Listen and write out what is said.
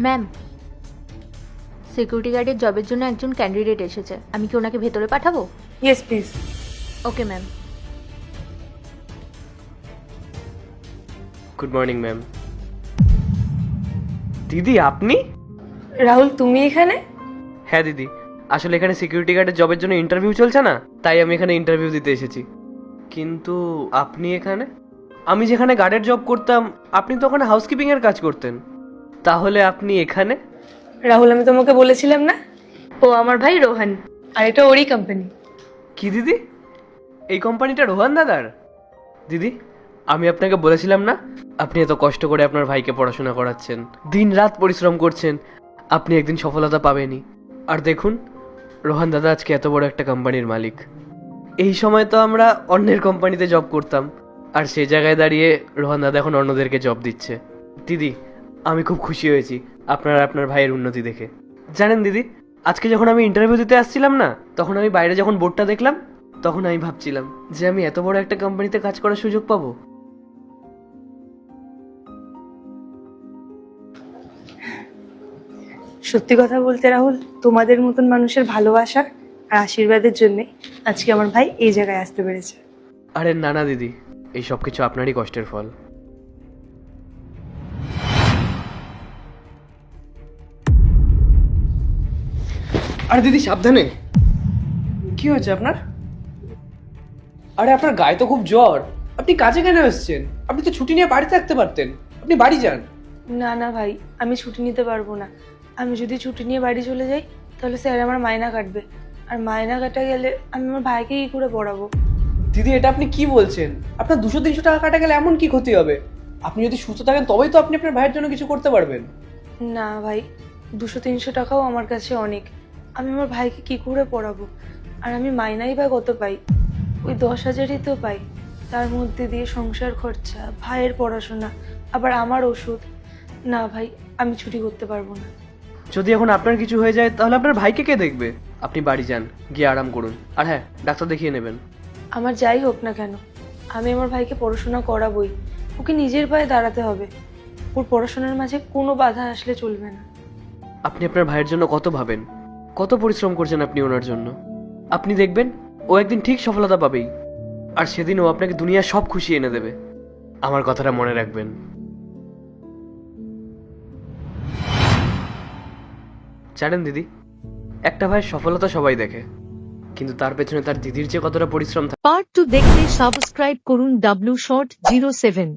Ma'am, security গার্ডের জবের জন্য একজন ক্যান্ডিডেট এসেছে। আমি কি ওনাকে ভেতরে পাঠাবো? Yes please. Okay ma'am. Good morning ma'am. দিদি আপনি? রাহুল, তুমি এখানে? হ্যাঁ দিদি, আসলে এখানে সিকিউরিটি গার্ডের জবের জন্য ইন্টারভিউ চলছে না, তাই আমি এখানে ইন্টারভিউ দিতে এসেছি। কিন্তু আপনি এখানে? আমি যেখানে গার্ডের জব করতাম আপনি তো ওখানে হাউসকিপিংয়ের কাজ করতেন, তাহলে আপনি এখানে? রাহুল, আমি তোমাকে বলেছিলাম না, ও আমার ভাই রোহান, আর এটা ওরই কোম্পানি। কি দিদি, এই কোম্পানিটা রোহান দাদার? দিদি, আমি আপনাকে বলেছিলাম না আপনি এত কষ্ট করে আপনার ভাইকে পড়াশোনা করাচ্ছেন, দিন রাত পরিশ্রম করছেন, আপনি একদিন সফলতা পাবেনই। আর দেখুন, রোহান দাদা আজকে এত বড় একটা কোম্পানির মালিক। এই সময় তো আমরা অন্যের কোম্পানিতে জব করতাম, আর সেই জায়গায় দাঁড়িয়ে রোহান দাদা এখন অন্যদেরকে জব দিচ্ছে। দিদি, আমি খুব খুশি হয়েছি আপনার আপনার ভাইয়ের উন্নতি দেখে। জানেন দিদি, আজকে যখন আমি ইন্টারভিউ দিতে আসছিলাম না, তখন আমি বাইরে যখন বোর্ডটা দেখলাম, তখন আমি ভাবছিলাম যে আমি এত বড় একটা কোম্পানিতে কাজ করার সুযোগ পাবো। সত্যি কথা বলতে রাহুল, তোমাদের মতন মানুষের ভালোবাসা আর আশীর্বাদের জন্যে আজকে আমার ভাই এই জায়গায় আসতে পেরেছে। আরে না না দিদি, এই সব কিছু আপনারই কষ্টের ফল। আরে দিদি সাবধানে। কি হয়েছে আপনার? আরে আপনার গায়ে তো খুব জ্বর, আপনি কাজে কেন এসেছেন? আপনি তো ছুটি নিয়ে বাড়িতে থাকতে পারতেন, আপনি বাড়ি যান। না না ভাই, আমি ছুটি নিতে পারবো না। আমি যদি ছুটি নিয়ে বাড়ি চলে যাই তাহলে স্যার আমার মাইনা কাটবে, আর মাইনা কাটা গেলে আমি আমার ভাইকে কি করে পড়াবো? দিদি, এটা আপনি কি বলছেন? আপনার 200-300 টাকা কাটা গেলে এমন কি ক্ষতি হবে? আপনি যদি সুস্থ থাকেন তবেই তো আপনি আপনার ভাইয়ের জন্য কিছু করতে পারবেন। না ভাই, 200-300 টাকাও আমার কাছে অনেক। আমি আমার ভাইকে কি করে পড়াবো? আর আমি মাইনাই বা কত পাই? ওই 10,000ই তো পাই। তার মধ্যে দিয়ে সংসার খরচা, ভাইয়ের পড়াশোনা, আবার আমার ওষুধ। না ভাই, আমি ছুটি করতে পারবো না। যদি এখন আপনার কিছু হয়ে যায় তাহলে আপনার ভাইকে কে দেখবে? আপনি বাড়ি যান, গিয়ে আরাম করুন, আর হ্যাঁ, ডাক্তার দেখিয়ে নেবেন। আমার যাই হোক না কেন, আমি আমার ভাইকে পড়াশোনা করাবোই। ওকে নিজের পায়ে দাঁড়াতে হবে। ওর পড়াশোনার মাঝে কোনো বাধা আসলে চলবে না। আপনি আপনার ভাইয়ের জন্য কত ভাবেন, কত পরিশ্রম করছেন আপনি ওনার জন্য। আপনি দেখবেন ও একদিন ঠিক সফলতা পাবেই, আর সেদিন ও আপনাকে দুনিয়া সব খুশি এনে দেবে। আমার কথাটা মনে রাখবেন। জানেন দিদি, একটা ভাইয়ের সফলতা সবাই দেখে, কিন্তু তার পেছনে তার দিদির যে কতটা পরিশ্রম থাকে। পার্ট 2 দেখতে সাবস্ক্রাইব করুন W Short 07।